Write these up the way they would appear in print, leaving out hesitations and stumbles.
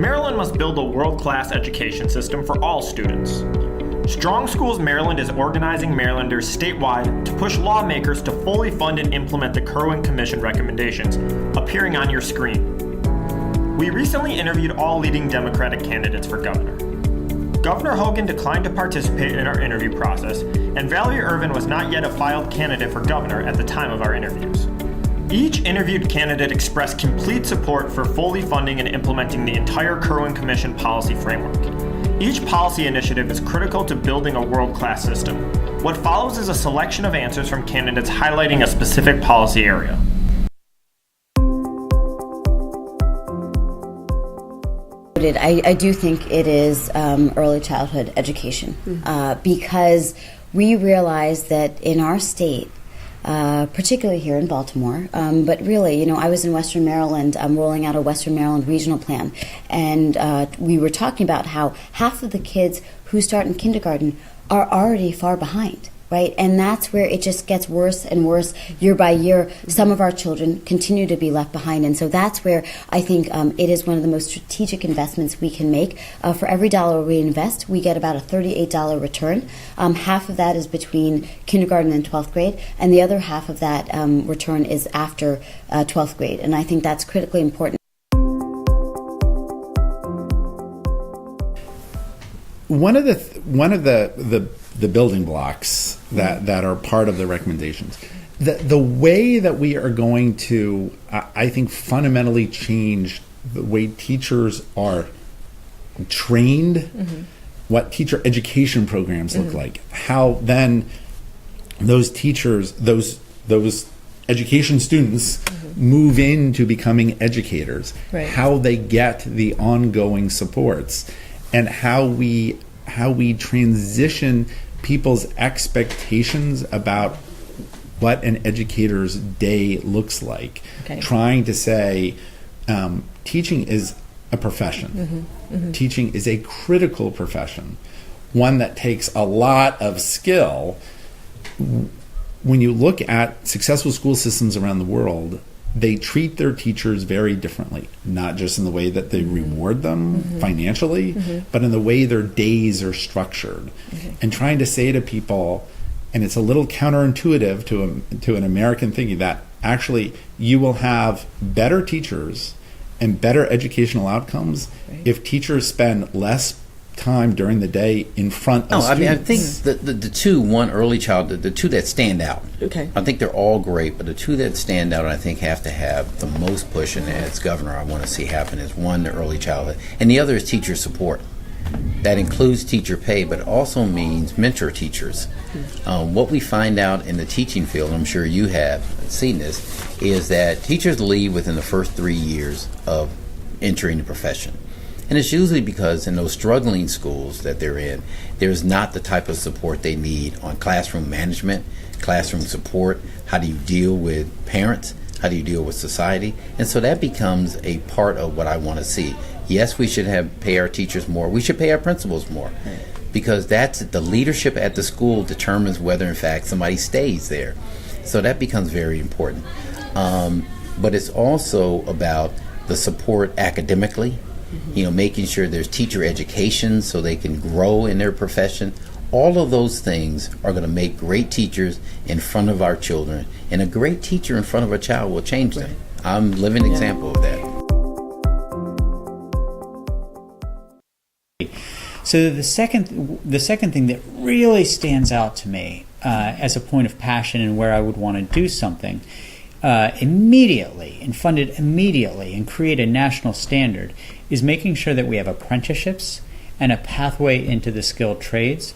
Maryland must build a world-class education system for all students. Strong Schools Maryland is organizing Marylanders statewide to push lawmakers to fully fund and implement the Kirwan Commission recommendations appearing on your screen. We recently interviewed all leading Democratic candidates for governor. Governor Hogan declined to participate in our interview process, and Valerie Ervin was not yet a filed candidate for governor at the time of our interviews. Each interviewed candidate expressed complete support for fully funding and implementing the entire Kirwan Commission policy framework. Each policy initiative is critical to building a world-class system. What follows is a selection of answers from candidates highlighting a specific policy area. I do think it is early childhood education because we realize that in our state, particularly here in Baltimore, but really, I was in Western Maryland rolling out a Western Maryland regional plan, and we were talking about how half of the kids who start in kindergarten are already far behind. Right? And that's where it just gets worse and worse year by year. Some of our children continue to be left behind. And so that's where I think it is one of the most strategic investments we can make. For every dollar we invest, we get about a $38 return. Half of that is between kindergarten and 12th grade, and the other half of that return is after 12th grade. And I think that's critically important. One of the building blocks that are part of the recommendations, the way that we are going to, I think, fundamentally change the way teachers are trained, what teacher education programs look like, how then those teachers, those education students move into becoming educators, how they get the ongoing supports, and how we transition people's expectations about what an educator's day looks like. Trying to say teaching is a profession. Teaching is a critical profession, one that takes a lot of skill. When you look at successful school systems around the world, they treat their teachers very differently, not just in the way that they reward them financially, but in the way their days are structured. And trying to say to people, and it's a little counterintuitive to an American thinking, that actually you will have better teachers and better educational outcomes if teachers spend less time during the day in front of students. I think the two, one early childhood, the two that stand out. I think they're all great, but the two that stand out, I think, have to have the most push, and as governor, I want to see happen is one, the early childhood, and the other is teacher support. That includes teacher pay, but also means mentor teachers. What we find out in the teaching field, I'm sure you have seen this, is that teachers leave within the first 3 years of entering the profession. And it's usually because in those struggling schools that they're in, there's not the type of support they need on classroom management, classroom support. How do you deal with parents? How do you deal with society? And so that becomes a part of what I want to see. Yes, we should pay our teachers more. We should pay our principals more, because that's the leadership at the school determines whether, in fact, somebody stays there. So that becomes very important. But it's also about the support academically. Making sure there's teacher education so they can grow in their profession. All of those things are going to make great teachers in front of our children, and a great teacher in front of a child will change them. I'm a living example of that. So the second thing that really stands out to me as a point of passion and where I would want to do something immediately and fund it immediately and create a national standard is making sure that we have apprenticeships and a pathway into the skilled trades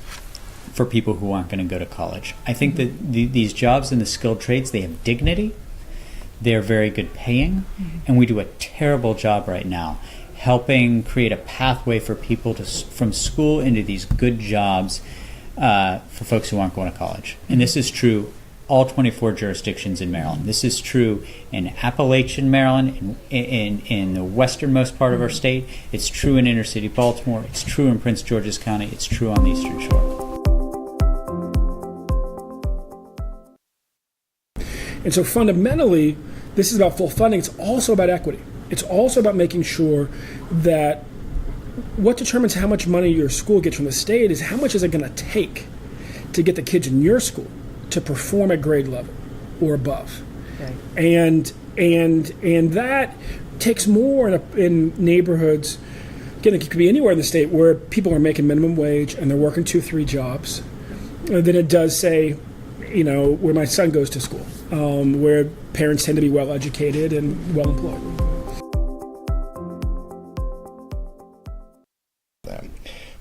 for people who aren't going to go to college. I think that these jobs in the skilled trades, they have dignity, they're very good paying, and we do a terrible job right now helping create a pathway for people from school into these good jobs for folks who aren't going to college. And this is true all 24 jurisdictions in Maryland. This is true in Appalachian Maryland, in the westernmost part of our state. It's true in inner city Baltimore. It's true in Prince George's County. It's true on the Eastern Shore. And so fundamentally, this is about full funding. It's also about equity. It's also about making sure that what determines how much money your school gets from the state is how much is it going to take to get the kids in your school to perform at grade level or above. Okay. And that takes more in neighborhoods. Again, it could be anywhere in the state where people are making minimum wage and they're working 2-3 jobs than it does, say, where my son goes to school, where parents tend to be well educated and well employed.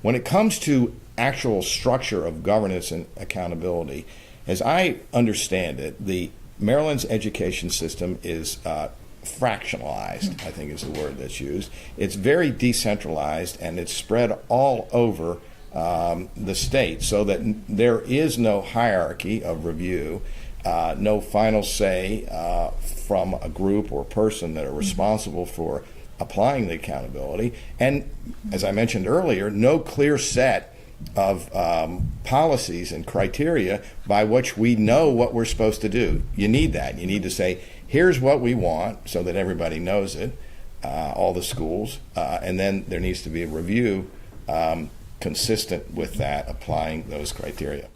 When it comes to actual structure of governance and accountability, as I understand it, the Maryland's education system is fractionalized, I think is the word that's used. It's very decentralized and it's spread all over the state so that there is no hierarchy of review, no final say from a group or person that are responsible for applying the accountability, and as I mentioned earlier, no clear set of policies and criteria by which we know what we're supposed to do. You need that. You need to say, here's what we want so that everybody knows it, all the schools, and then there needs to be a review consistent with that, applying those criteria.